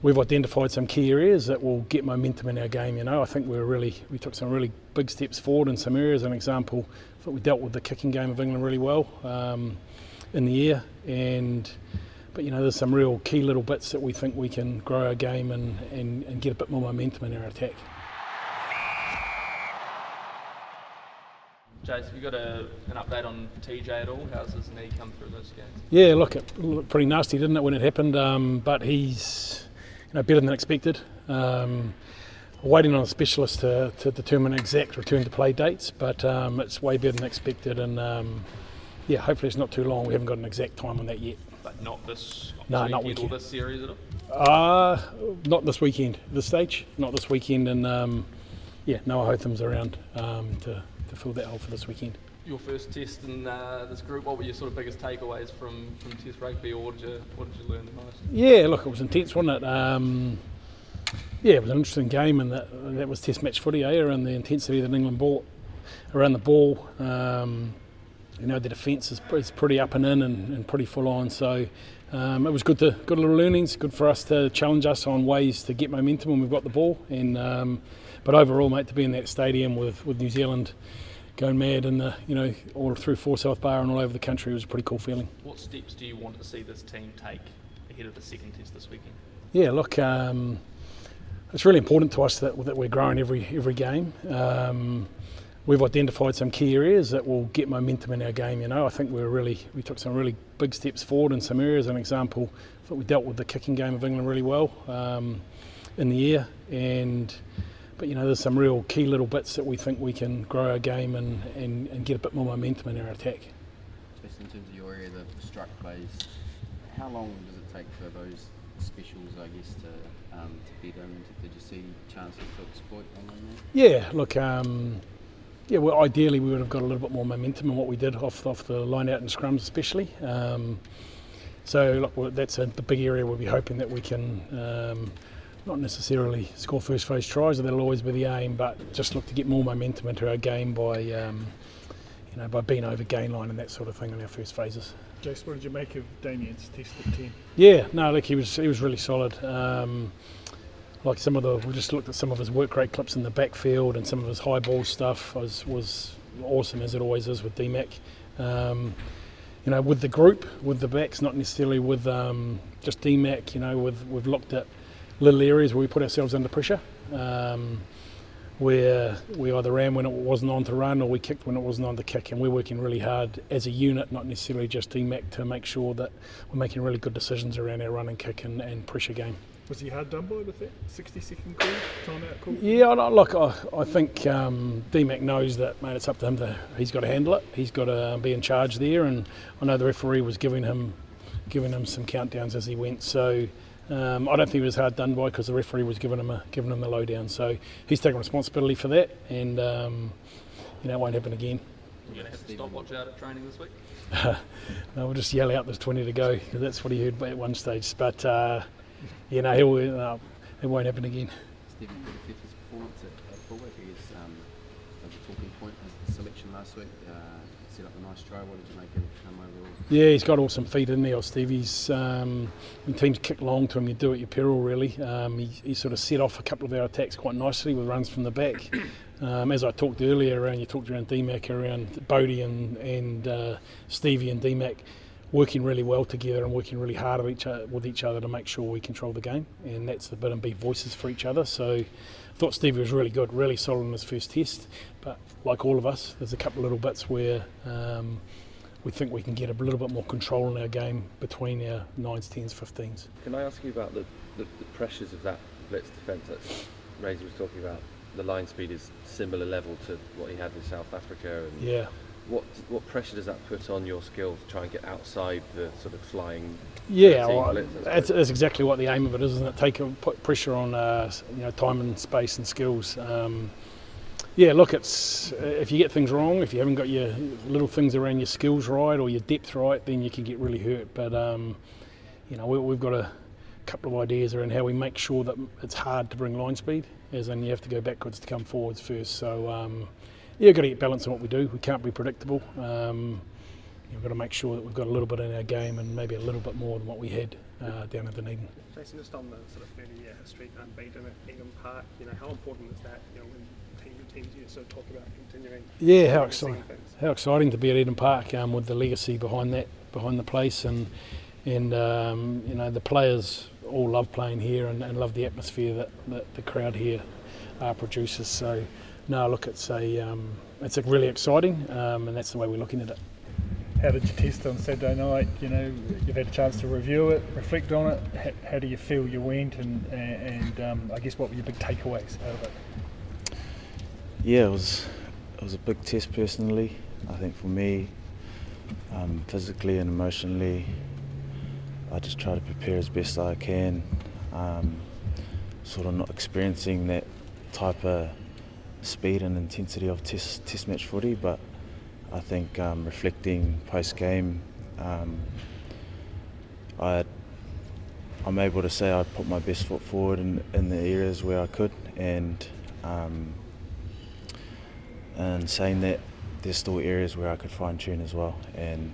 We've identified some key areas that will get momentum in our game. I think we took some really big steps forward in some areas. An example, I thought we dealt with the kicking game of England really well in the air. But there's some real key little bits that we think we can grow our game and get a bit more momentum in our attack. Jace, have you got an update on TJ at all? How's his knee come through those games? Yeah, look, it looked pretty nasty, didn't it, when it happened? But he's better than expected. Waiting on a specialist to determine exact return to play dates, but it's way better than expected, and hopefully it's not too long. We haven't got an exact time on that yet. But not this not weekend or this series at all? Not this weekend, this stage, not this weekend, and Noah Hotham's around to fill that hole for this weekend. Your first test in this group, what were your sort of biggest takeaways from Test rugby, or what did you learn the most? Yeah, look, it was intense, wasn't it? It was an interesting game, and that was Test match footy, around the intensity that England brought around the ball. The defence is pretty up and in and pretty full on, so it was good little learnings, good for us to challenge us on ways to get momentum when we've got the ball. But overall, mate, to be in that stadium with New Zealand going mad and all through Forsyth Bar and all over the country, was a pretty cool feeling. What steps do you want to see this team take ahead of the second test this weekend? Yeah, look, it's really important to us that we're growing every game. We've identified some key areas that will get momentum in our game. I think we took some really big steps forward in some areas. An example, I thought we dealt with the kicking game of England really well in the air, but there's some real key little bits that we think we can grow our game and get a bit more momentum in our attack. Just in terms of your area, the strike plays, how long does it take for those specials, I guess, to bed in? Did you see chances to exploit on them there? Yeah, look, well, ideally we would have got a little bit more momentum in what we did off the line out in scrums especially. So look, that's the big area we'll be hoping that we can not necessarily score first phase tries, that'll always be the aim, but just look to get more momentum into our game by being over gain line and that sort of thing in our first phases. Jace, what did you make of Damien's test at 10? Yeah, no, look, he was really solid. We just looked at some of his work rate clips in the backfield, and some of his high ball stuff was awesome, as it always is with DMAC. With the group, with the backs, not necessarily with just DMAC. We've looked at little areas where we put ourselves under pressure, where we either ran when it wasn't on to run, or we kicked when it wasn't on to kick, and we're working really hard as a unit, not necessarily just DMAC, to make sure that we're making really good decisions around our run and kick and pressure game. Was he hard done by with that 60-second call, timeout call? Yeah, look, I think DMAC knows that, mate, it's up to him. He's got to handle it. He's got to be in charge there, and I know the referee was giving him some countdowns as he went. So I don't think it was hard done by, because the referee was giving him the lowdown. So he's taking responsibility for that, and it won't happen again. You're going to have to stopwatch out at training this week? No, we'll just yell out there's 20 to go, because that's what he heard at one stage. But it won't happen again. Stephen Perofeta's performance at fullback, I guess, the talking point is the selection last week. Set up a nice try. What did you make of him overall? Yeah, he's got awesome feet in there, Steve. When teams kick long to him, you do it at your peril, really. He sort of set off a couple of our attacks quite nicely with runs from the back. As I talked earlier, you talked around DMAC, around Bodie and Stevie and DMAC, working really well together and working really hard with each other to make sure we control the game, and that's the bit and be voices for each other. So I thought Stevie was really good, really solid in his first test, but like all of us, there's a couple of little bits where we think we can get a little bit more control in our game between our 9s, 10s, 15s. Can I ask you about the pressures of that blitz defence that Razor was talking about? The line speed is similar level to what he had in South Africa. And yeah. What pressure does that put on your skill to try and get outside the sort of flying? Yeah, that's exactly what the aim of it is, isn't it? Put pressure on time and space and skills. Look, it's if you get things wrong, if you haven't got your little things around your skills right or your depth right, then you can get really hurt. But we've got a couple of ideas around how we make sure that it's hard to bring line speed, as in you have to go backwards to come forwards first. So you've got to get balance in what we do. We can't be predictable. We've got to make sure that we've got a little bit in our game, and maybe a little bit more than what we had down in Dunedin. Jason, just on the sort of 30-year history unbeaten at Eden Park, how important is that? When teams sort of talk about continuing. Yeah, how exciting! How exciting to be at Eden Park with the legacy behind the place, and the players all love playing here and love the atmosphere that the crowd here produces. So, no, look, it's really exciting, and that's the way we're looking at it. How did you test on Saturday night? You've had a chance to review it, reflect on it. How do you feel you went, and I guess what were your big takeaways out of it? Yeah, it was a big test personally. I think for me, physically and emotionally, I just try to prepare as best I can. Sort of not experiencing that type of speed and intensity of test match footy, but I think reflecting post-game, I'm able to say I put my best foot forward in the areas where I could, and saying that there's still areas where I could fine-tune as well, and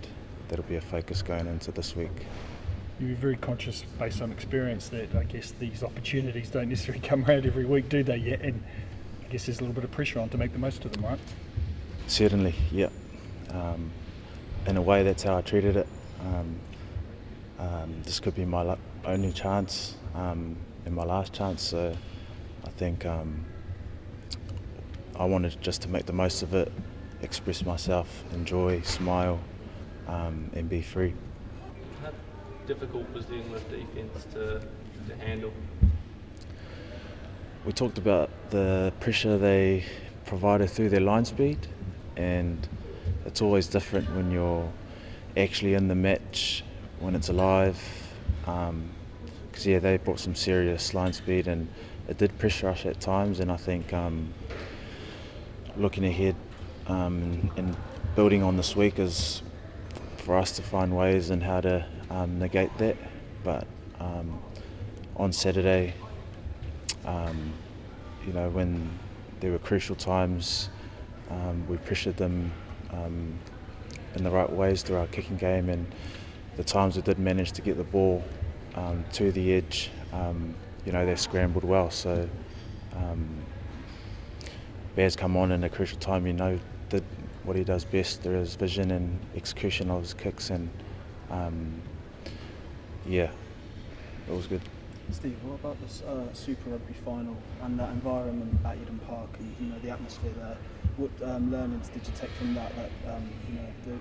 that'll be a focus going into this week. You're very conscious, based on experience, that I guess these opportunities don't necessarily come around every week, do they? Yeah, and I guess there's a little bit of pressure on to make the most of them, right? Certainly, yeah. In a way, that's how I treated it. This could be my only chance and my last chance, so I think I wanted just to make the most of it, express myself, enjoy, smile, and be free. How difficult was the English defence to handle? We talked about the pressure they provided through their line speed, and it's always different when you're actually in the match, when it's alive, because they brought some serious line speed and it did pressure us at times, and I think looking ahead and building on this week is for us to find ways and how to negate that. But on Saturday, when there were crucial times, we pressured them in the right ways through our kicking game, and the times we did manage to get the ball to the edge, they scrambled well. So Bears come on in a crucial time, did what he does best. There is vision and execution of his kicks, and it was good. Steve, what about this Super Rugby final and that environment at Eden Park and the atmosphere there? What learnings did you take from that?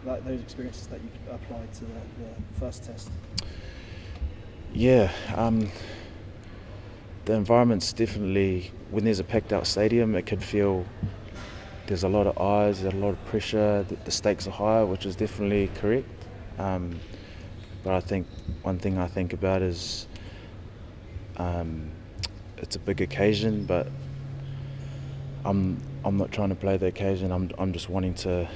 Those experiences that you applied to the first test? Yeah, the environment's definitely, when there's a packed out stadium, it can feel there's a lot of eyes, there's a lot of pressure, the stakes are higher, which is definitely correct. But I think one thing I think about is it's a big occasion, but I'm not trying to play the occasion. I'm just wanting to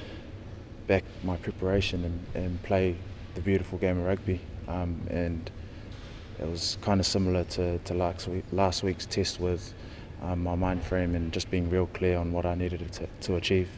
back my preparation and play the beautiful game of rugby. And it was kind of similar to last week's test with my mind frame and just being real clear on what I needed to achieve.